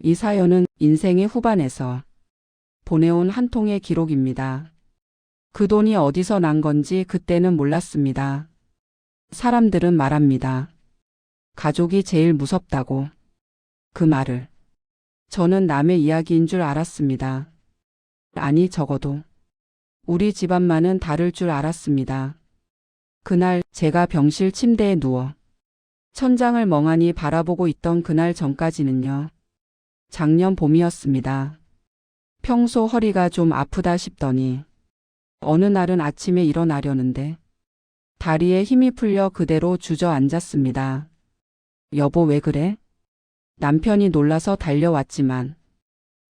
이 사연은 인생의 후반에서 보내온 한 통의 기록입니다. 그 돈이 어디서 난 건지 그때는 몰랐습니다. 사람들은 말합니다. 가족이 제일 무섭다고. 그 말을 저는 남의 이야기인 줄 알았습니다. 아니, 적어도 우리 집안만은 다를 줄 알았습니다. 그날 제가 병실 침대에 누워 천장을 멍하니 바라보고 있던 그날 전까지는요. 작년 봄이었습니다. 평소 허리가 좀 아프다 싶더니 어느 날은 아침에 일어나려는데 다리에 힘이 풀려 그대로 주저앉았습니다. 여보, 왜 그래? 남편이 놀라서 달려왔지만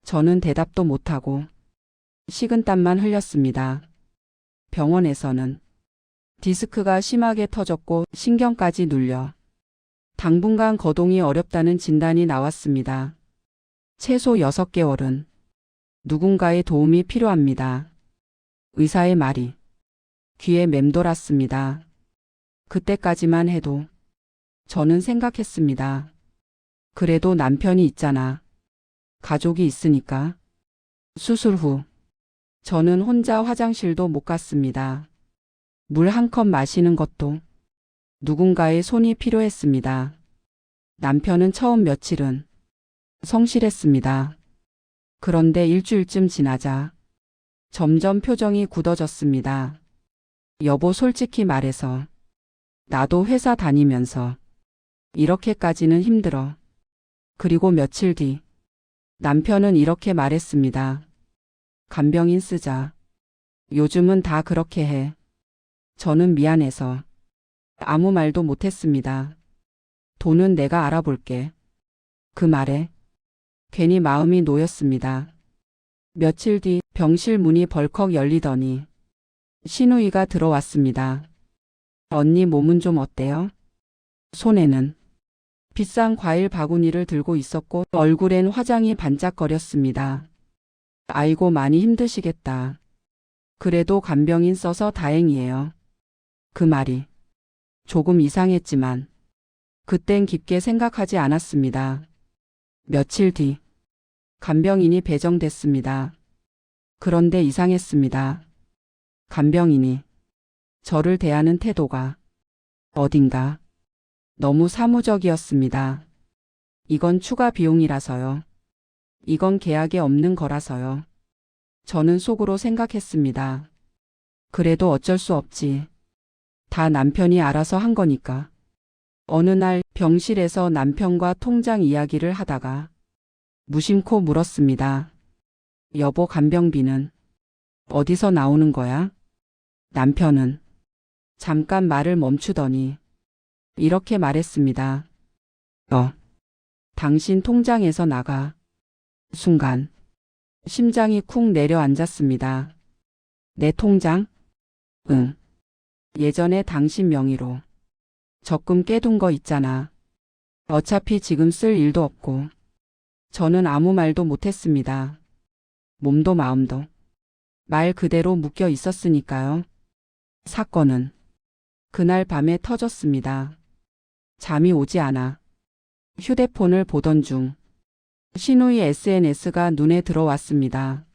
저는 대답도 못하고 식은땀만 흘렸습니다. 병원에서는 디스크가 심하게 터졌고 신경까지 눌려 당분간 거동이 어렵다는 진단이 나왔습니다. 최소 6개월은 누군가의 도움이 필요합니다. 의사의 말이 귀에 맴돌았습니다. 그때까지만 해도 저는 생각했습니다. 그래도 남편이 있잖아. 가족이 있으니까. 수술 후 저는 혼자 화장실도 못 갔습니다. 물 한 컵 마시는 것도 누군가의 손이 필요했습니다. 남편은 처음 며칠은 성실했습니다. 그런데 일주일쯤 지나자 점점 표정이 굳어졌습니다. 여보, 솔직히 말해서 나도 회사 다니면서 이렇게까지는 힘들어. 그리고 며칠 뒤 남편은 이렇게 말했습니다. 간병인 쓰자. 요즘은 다 그렇게 해. 저는 미안해서 아무 말도 못했습니다. 돈은 내가 알아볼게. 그 말에 괜히 마음이 놓였습니다. 며칠 뒤 병실 문이 벌컥 열리더니 신우이가 들어왔습니다. 언니, 몸은 좀 어때요? 손에는 비싼 과일 바구니를 들고 있었고 얼굴엔 화장이 반짝거렸습니다. 아이고, 많이 힘드시겠다. 그래도 간병인 써서 다행이에요. 그 말이 조금 이상했지만 그땐 깊게 생각하지 않았습니다. 며칠 뒤 간병인이 배정됐습니다. 그런데 이상했습니다. 간병인이 저를 대하는 태도가 어딘가 너무 사무적이었습니다. 이건 추가 비용이라서요. 이건 계약에 없는 거라서요. 저는 속으로 생각했습니다. 그래도 어쩔 수 없지. 다 남편이 알아서 한 거니까. 어느 날 병실에서 남편과 통장 이야기를 하다가 무심코 물었습니다. 여보, 간병비는 어디서 나오는 거야? 남편은 잠깐 말을 멈추더니 이렇게 말했습니다. 당신 통장에서 나가. 순간 심장이 쿵 내려앉았습니다. 내 통장? 응. 예전에 당신 명의로 적금 깨둔 거 있잖아. 어차피 지금 쓸 일도 없고. 저는 아무 말도 못했습니다. 몸도 마음도 말 그대로 묶여 있었으니까요. 사건은 그날 밤에 터졌습니다. 잠이 오지 않아 휴대폰을 보던 중 신우이 SNS가 눈에 들어왔습니다.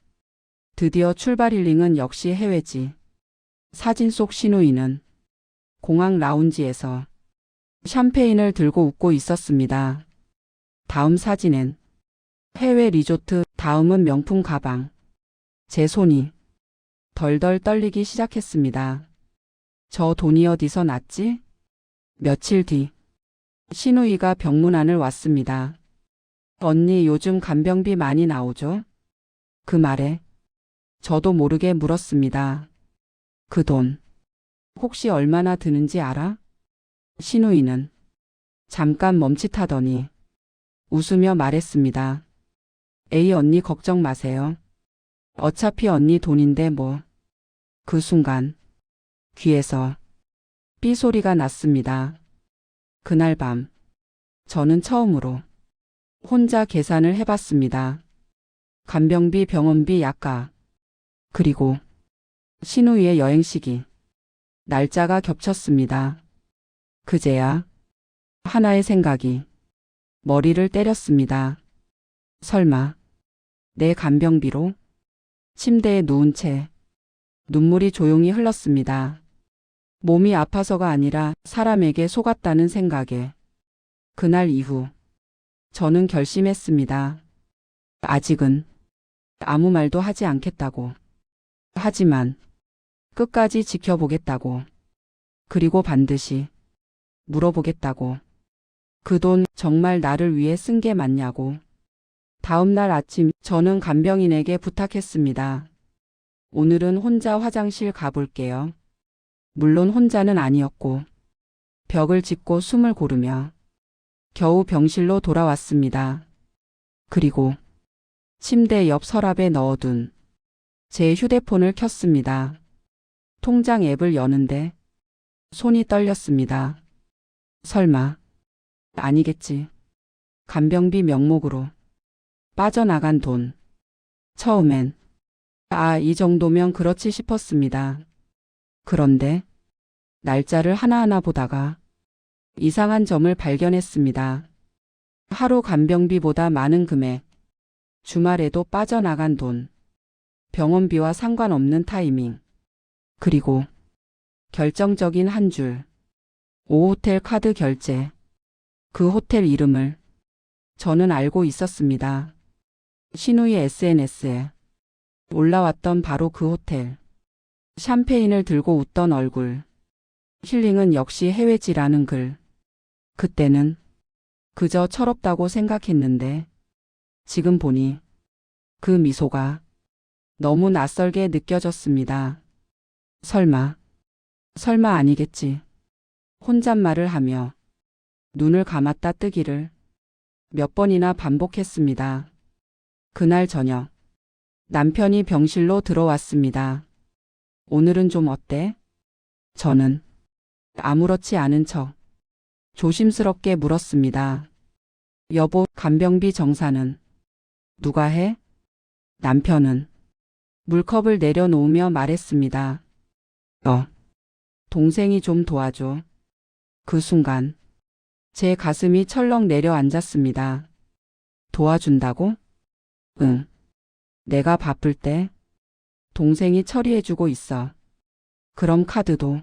드디어 출발 힐링은 역시 해외지. 사진 속 신우이는 공항 라운지에서 샴페인을 들고 웃고 있었습니다. 다음 사진엔 해외 리조트, 다음은 명품 가방. 제 손이 덜덜 떨리기 시작했습니다. 저 돈이 어디서 났지? 며칠 뒤 신우이가 병문안을 왔습니다. 언니, 요즘 간병비 많이 나오죠? 그 말에 저도 모르게 물었습니다. 그 돈 혹시 얼마나 드는지 알아? 신우이는 잠깐 멈칫하더니 웃으며 말했습니다. 에이, 언니 걱정 마세요. 어차피 언니 돈인데 뭐. 그 순간 귀에서 삐 소리가 났습니다. 그날 밤 저는 처음으로 혼자 계산을 해봤습니다. 간병비, 병원비, 약가, 그리고 신우이의 여행 시기. 날짜가 겹쳤습니다. 그제야 하나의 생각이 머리를 때렸습니다. 설마 내 간병비로? 침대에 누운 채 눈물이 조용히 흘렀습니다. 몸이 아파서가 아니라 사람에게 속았다는 생각에 그날 이후 저는 결심했습니다. 아직은 아무 말도 하지 않겠다고. 하지만 끝까지 지켜보겠다고. 그리고 반드시 물어보겠다고. 그 돈 정말 나를 위해 쓴 게 맞냐고. 다음 날 아침 저는 간병인에게 부탁했습니다. 오늘은 혼자 화장실 가볼게요. 물론 혼자는 아니었고 벽을 짚고 숨을 고르며 겨우 병실로 돌아왔습니다. 그리고 침대 옆 서랍에 넣어둔 제 휴대폰을 켰습니다. 통장 앱을 여는데 손이 떨렸습니다. 설마 아니겠지. 간병비 명목으로 빠져나간 돈. 처음엔 이 정도면 그렇지 싶었습니다. 그런데 날짜를 하나하나 보다가 이상한 점을 발견했습니다. 하루 간병비보다 많은 금액, 주말에도 빠져나간 돈, 병원비와 상관없는 타이밍, 그리고 결정적인 한 줄, 5호텔 카드 결제. 그 호텔 이름을 저는 알고 있었습니다. 신우의 SNS에 올라왔던 바로 그 호텔. 샴페인을 들고 웃던 얼굴. 힐링은 역시 해외지라는 글. 그때는 그저 철없다고 생각했는데 지금 보니 그 미소가 너무 낯설게 느껴졌습니다. 설마 아니겠지. 혼잣말을 하며 눈을 감았다 뜨기를 몇 번이나 반복했습니다. 그날 저녁 남편이 병실로 들어왔습니다. 오늘은 좀 어때? 저는 아무렇지 않은 척 조심스럽게 물었습니다. 여보, 간병비 정산은 누가 해? 남편은 물컵을 내려놓으며 말했습니다. 동생이 좀 도와줘. 그 순간 제 가슴이 철렁 내려앉았습니다. 도와준다고? 응. 내가 바쁠 때 동생이 처리해주고 있어. 그럼 카드도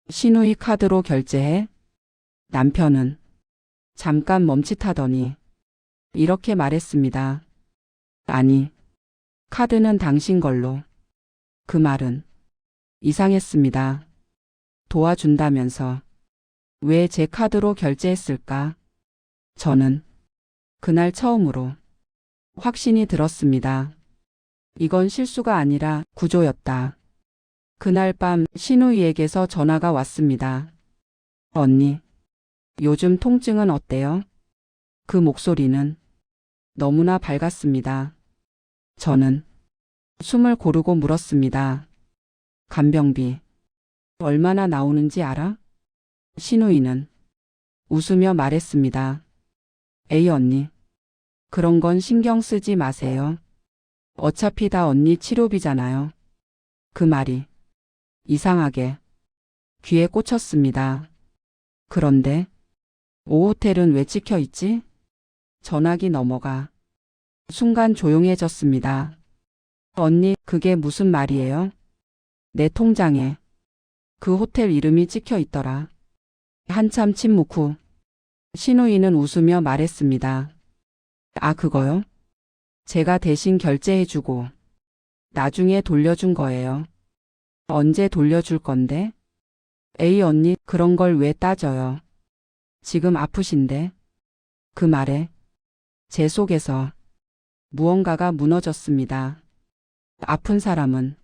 신우이 카드로 결제해? 남편은 잠깐 멈칫하더니 이렇게 말했습니다. 아니, 카드는 당신 걸로. 그 말은 이상했습니다. 도와준다면서 왜 제 카드로 결제했을까? 저는 그날 처음으로 확신이 들었습니다. 이건 실수가 아니라 구조였다. 그날 밤 신우이에게서 전화가 왔습니다. 언니, 요즘 통증은 어때요? 그 목소리는 너무나 밝았습니다. 저는 숨을 고르고 물었습니다. 간병비 얼마나 나오는지 알아? 신우이는 웃으며 말했습니다. 에이 언니, 그런 건 신경 쓰지 마세요. 어차피 다 언니 치료비잖아요. 그 말이 이상하게 귀에 꽂혔습니다. 그런데 5호텔은 왜 찍혀 있지? 전화기 넘어가 순간 조용해졌습니다. 언니, 그게 무슨 말이에요? 내 통장에 그 호텔 이름이 찍혀 있더라. 한참 침묵 후 신우이는 웃으며 말했습니다. 아, 그거요? 제가 대신 결제해주고 나중에 돌려준 거예요. 언제 돌려줄 건데? 에이 언니, 그런 걸 왜 따져요? 지금 아프신데? 그 말에 제 속에서 무언가가 무너졌습니다. 아픈 사람은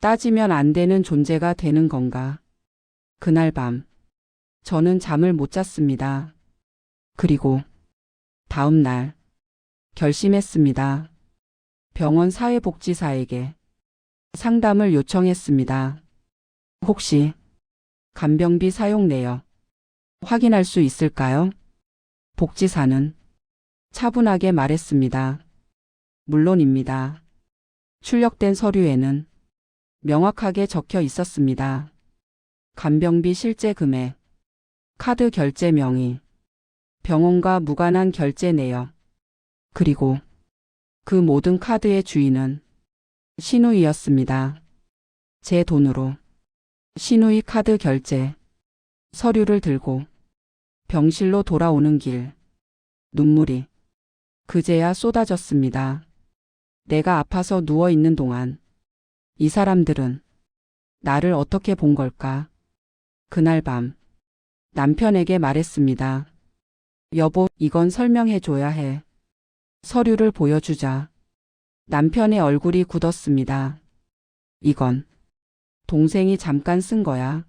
따지면 안 되는 존재가 되는 건가? 그날 밤 저는 잠을 못 잤습니다. 그리고 다음 날 결심했습니다. 병원 사회복지사에게 상담을 요청했습니다. 혹시 간병비 사용 내역 확인할 수 있을까요? 복지사는 차분하게 말했습니다. 물론입니다. 출력된 서류에는 명확하게 적혀 있었습니다. 간병비 실제 금액, 카드 결제 명의, 병원과 무관한 결제 내역. 그리고 그 모든 카드의 주인은 신우이였습니다. 제 돈으로 신우이 카드 결제, 서류를 들고 병실로 돌아오는 길, 눈물이 그제야 쏟아졌습니다. 내가 아파서 누워 있는 동안 이 사람들은 나를 어떻게 본 걸까? 그날 밤 남편에게 말했습니다. 여보, 이건 설명해줘야 해. 서류를 보여주자. 남편의 얼굴이 굳었습니다. 이건 동생이 잠깐 쓴 거야.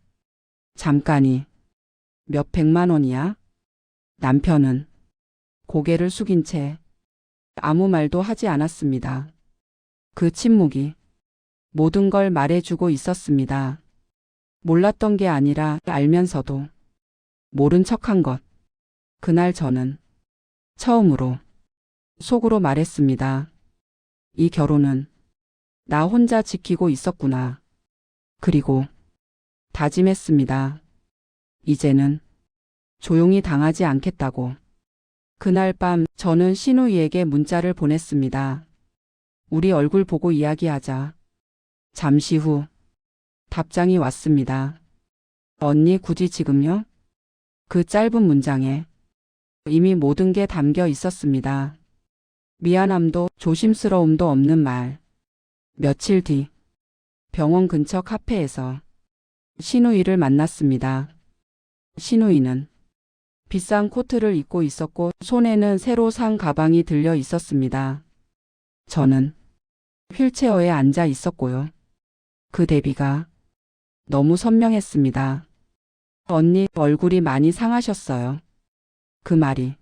잠깐이 몇 백만 원이야? 남편은 고개를 숙인 채 아무 말도 하지 않았습니다. 그 침묵이 모든 걸 말해주고 있었습니다. 몰랐던 게 아니라 알면서도 모른 척한 것. 그날 저는 처음으로 속으로 말했습니다. 이 결혼은 나 혼자 지키고 있었구나. 그리고 다짐했습니다. 이제는 조용히 당하지 않겠다고. 그날 밤 저는 신우이에게 문자를 보냈습니다. 우리 얼굴 보고 이야기하자. 잠시 후 답장이 왔습니다. 언니, 굳이 지금요? 그 짧은 문장에 이미 모든 게 담겨 있었습니다. 미안함도 조심스러움도 없는 말. 며칠 뒤 병원 근처 카페에서 신우이를 만났습니다. 신우이는 비싼 코트를 입고 있었고 손에는 새로 산 가방이 들려 있었습니다. 저는 휠체어에 앉아 있었고요. 그 대비가 너무 선명했습니다. 언니, 얼굴이 많이 상하셨어요. 그 말이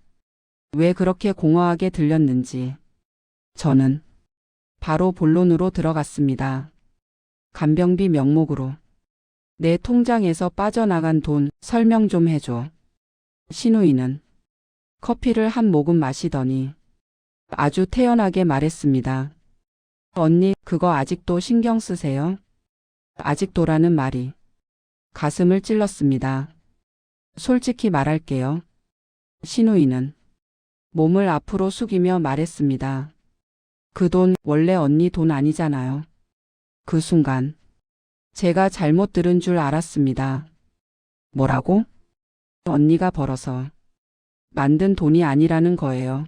왜 그렇게 공허하게 들렸는지 저는 바로 본론으로 들어갔습니다. 간병비 명목으로 내 통장에서 빠져나간 돈 설명 좀 해줘. 신우이는 커피를 한 모금 마시더니 아주 태연하게 말했습니다. 언니, 그거 아직도 신경 쓰세요? 아직도라는 말이 가슴을 찔렀습니다. 솔직히 말할게요. 신우이는 몸을 앞으로 숙이며 말했습니다. 그 돈 원래 언니 돈 아니잖아요. 그 순간 제가 잘못 들은 줄 알았습니다. 뭐라고? 언니가 벌어서 만든 돈이 아니라는 거예요.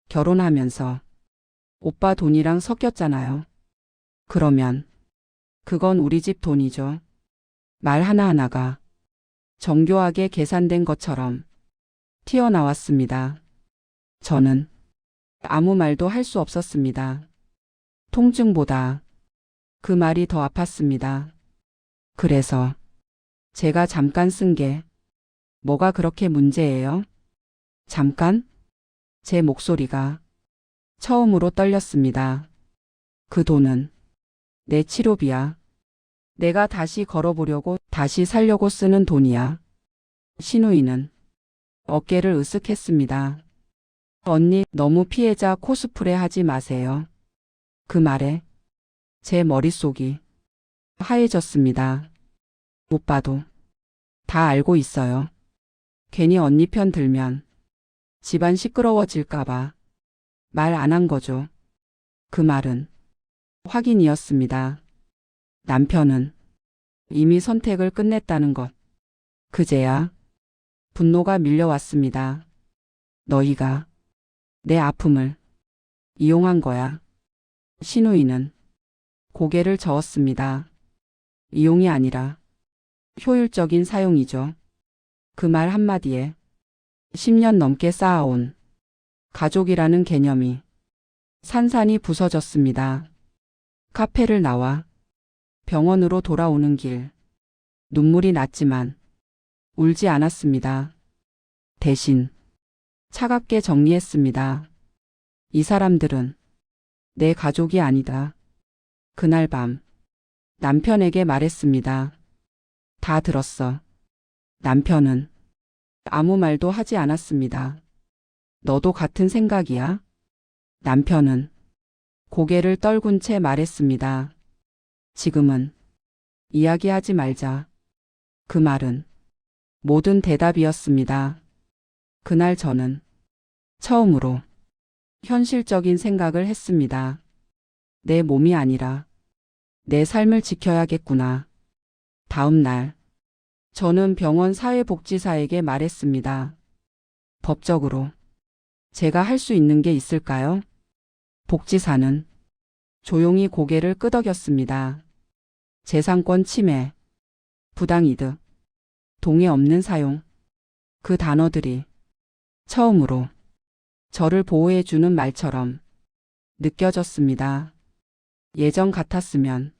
결혼하면서 오빠 돈이랑 섞였잖아요. 그러면 그건 우리 집 돈이죠. 말 하나하나가 정교하게 계산된 것처럼 튀어나왔습니다. 저는 아무 말도 할 수 없었습니다. 통증보다 그 말이 더 아팠습니다. 그래서 제가 잠깐 쓴 게 뭐가 그렇게 문제예요? 잠깐? 제 목소리가 처음으로 떨렸습니다. 그 돈은 내 치료비야. 내가 다시 걸어보려고, 다시 살려고 쓰는 돈이야. 신우이는 어깨를 으쓱했습니다. 언니, 너무 피해자 코스프레 하지 마세요. 그 말에 제 머릿속이 하얘졌습니다. 오빠도 다 알고 있어요. 괜히 언니 편 들면 집안 시끄러워질까봐 말 안 한 거죠. 그 말은 확인이었습니다. 남편은 이미 선택을 끝냈다는 것. 그제야 분노가 밀려왔습니다. 너희가 내 아픔을 이용한 거야. 신우이는 고개를 저었습니다. 이용이 아니라 효율적인 사용이죠. 그 말 한마디에 10년 넘게 쌓아온 가족이라는 개념이 산산이 부서졌습니다. 카페를 나와 병원으로 돌아오는 길, 눈물이 났지만 울지 않았습니다. 대신 차갑게 정리했습니다. 이 사람들은 내 가족이 아니다. 그날 밤 남편에게 말했습니다. 다 들었어. 남편은 아무 말도 하지 않았습니다. 너도 같은 생각이야? 남편은 고개를 떨군 채 말했습니다. 지금은 이야기하지 말자. 그 말은 모든 대답이었습니다. 그날 저는 처음으로 현실적인 생각을 했습니다. 내 몸이 아니라 내 삶을 지켜야겠구나. 다음 날, 저는 병원 사회복지사에게 말했습니다. 법적으로 제가 할 수 있는 게 있을까요? 복지사는 조용히 고개를 끄덕였습니다. 재산권 침해, 부당이득, 동의 없는 사용, 그 단어들이 처음으로 저를 보호해주는 말처럼 느껴졌습니다. 예전 같았으면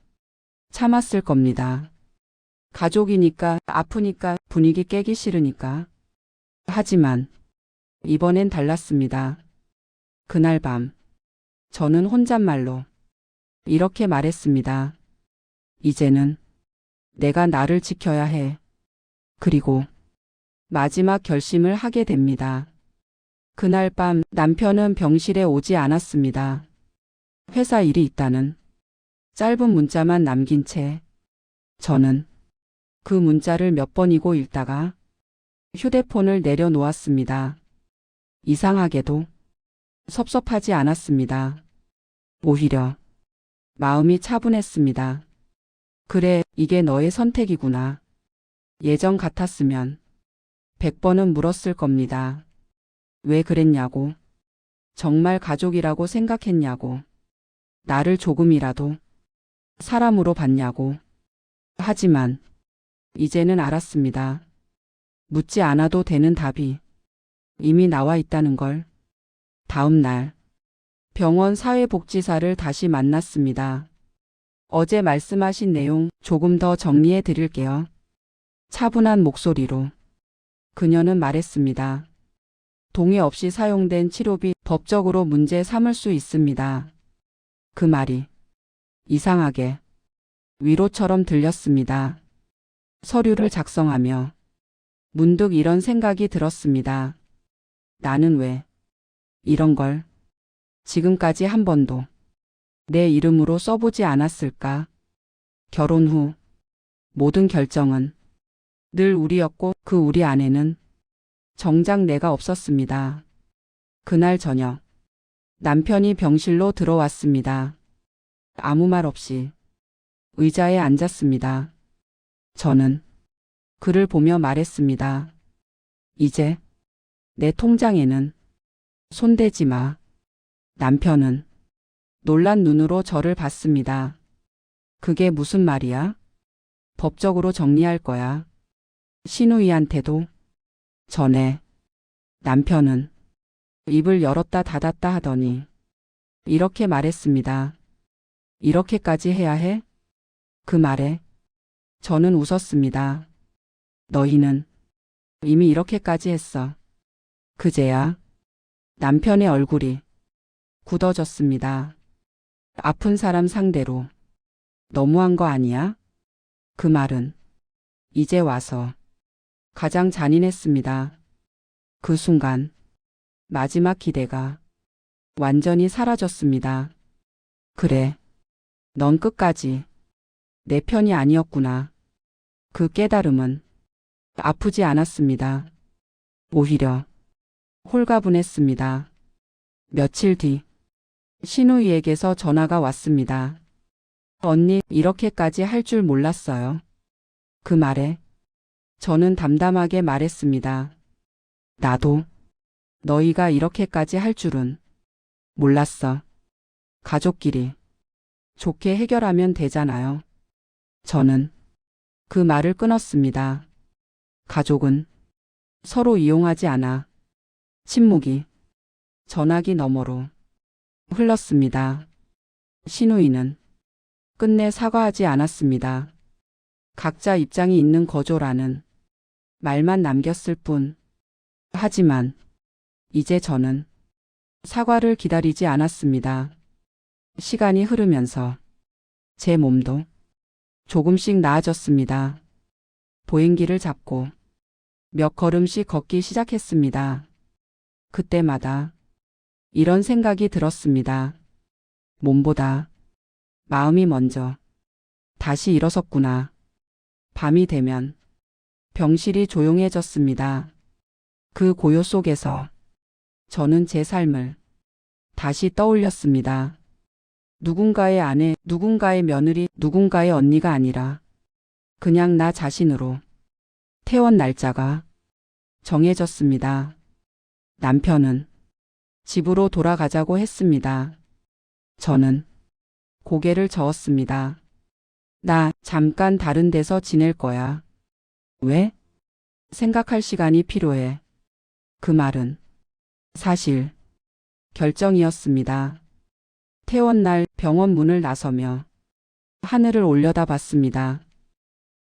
참았을 겁니다. 가족이니까, 아프니까, 분위기 깨기 싫으니까. 하지만 이번엔 달랐습니다. 그날 밤, 저는 혼잣말로 이렇게 말했습니다. 이제는 내가 나를 지켜야 해. 그리고 마지막 결심을 하게 됩니다. 그날 밤 남편은 병실에 오지 않았습니다. 회사 일이 있다는 짧은 문자만 남긴 채 저는 그 문자를 몇 번이고 읽다가 휴대폰을 내려놓았습니다. 이상하게도 섭섭하지 않았습니다. 오히려 마음이 차분했습니다. 그래, 이게 너의 선택이구나. 예전 같았으면 100번은 물었을 겁니다. 왜 그랬냐고. 정말 가족이라고 생각했냐고. 나를 조금이라도 사람으로 봤냐고. 하지만 이제는 알았습니다. 묻지 않아도 되는 답이 이미 나와 있다는 걸. 다음 날 병원 사회복지사를 다시 만났습니다. 어제 말씀하신 내용 조금 더 정리해 드릴게요. 차분한 목소리로 그녀는 말했습니다. 동의 없이 사용된 치료비 법적으로 문제 삼을 수 있습니다. 그 말이 이상하게 위로처럼 들렸습니다. 서류를 작성하며 문득 이런 생각이 들었습니다. 나는 왜 이런 걸 지금까지 한 번도 내 이름으로 써보지 않았을까? 결혼 후 모든 결정은 늘 우리였고 그 우리 안에는 정작 내가 없었습니다. 그날 저녁 남편이 병실로 들어왔습니다. 아무 말 없이 의자에 앉았습니다. 저는 그를 보며 말했습니다. 이제 내 통장에는 손대지 마. 남편은 놀란 눈으로 저를 봤습니다. 그게 무슨 말이야? 법적으로 정리할 거야. 신우이한테도. 전에 남편은 입을 열었다 닫았다 하더니 이렇게 말했습니다. 이렇게까지 해야 해? 그 말에 저는 웃었습니다. 너희는 이미 이렇게까지 했어. 그제야 남편의 얼굴이 굳어졌습니다. 아픈 사람 상대로 너무한 거 아니야? 그 말은 이제 와서 가장 잔인했습니다. 그 순간 마지막 기대가 완전히 사라졌습니다. 그래, 넌 끝까지 내 편이 아니었구나. 그 깨달음은 아프지 않았습니다. 오히려 홀가분했습니다. 며칠 뒤 신우이에게서 전화가 왔습니다. 언니, 이렇게까지 할 줄 몰랐어요. 그 말에 저는 담담하게 말했습니다. 나도 너희가 이렇게까지 할 줄은 몰랐어. 가족끼리 좋게 해결하면 되잖아요. 저는 그 말을 끊었습니다. 가족은 서로 이용하지 않아. 침묵이 전화기 너머로 흘렀습니다. 신우이는 끝내 사과하지 않았습니다. 각자 입장이 있는 거죠라는 말만 남겼을 뿐. 하지만 이제 저는 사과를 기다리지 않았습니다. 시간이 흐르면서 제 몸도 조금씩 나아졌습니다. 보행기를 잡고 몇 걸음씩 걷기 시작했습니다. 그때마다 이런 생각이 들었습니다. 몸보다 마음이 먼저 다시 일어섰구나. 밤이 되면 병실이 조용해졌습니다. 그 고요 속에서 저는 제 삶을 다시 떠올렸습니다. 누군가의 아내, 누군가의 며느리, 누군가의 언니가 아니라 그냥 나 자신으로 퇴원 날짜가 정해졌습니다. 남편은 집으로 돌아가자고 했습니다. 저는 고개를 저었습니다. 나 잠깐 다른 데서 지낼 거야. 왜? 생각할 시간이 필요해. 그 말은 사실 결정이었습니다. 퇴원 날 병원 문을 나서며 하늘을 올려다봤습니다.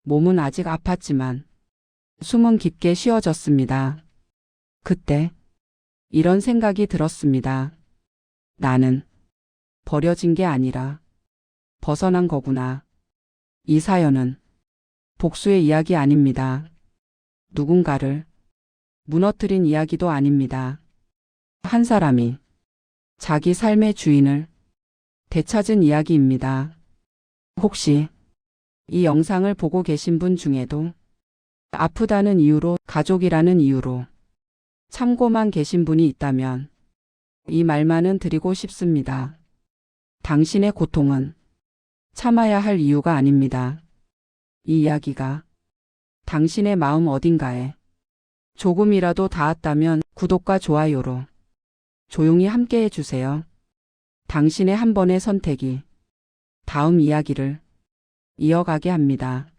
몸은 아직 아팠지만 숨은 깊게 쉬어졌습니다. 그때 이런 생각이 들었습니다. 나는 버려진 게 아니라 벗어난 거구나. 이 사연은 복수의 이야기 아닙니다. 누군가를 무너뜨린 이야기도 아닙니다. 한 사람이 자기 삶의 주인을 되찾은 이야기입니다. 혹시 이 영상을 보고 계신 분 중에도 아프다는 이유로, 가족이라는 이유로 참고만 계신 분이 있다면 이 말만은 드리고 싶습니다. 당신의 고통은 참아야 할 이유가 아닙니다. 이 이야기가 당신의 마음 어딘가에 조금이라도 닿았다면 구독과 좋아요로 조용히 함께 해주세요. 당신의 한 번의 선택이 다음 이야기를 이어가게 합니다.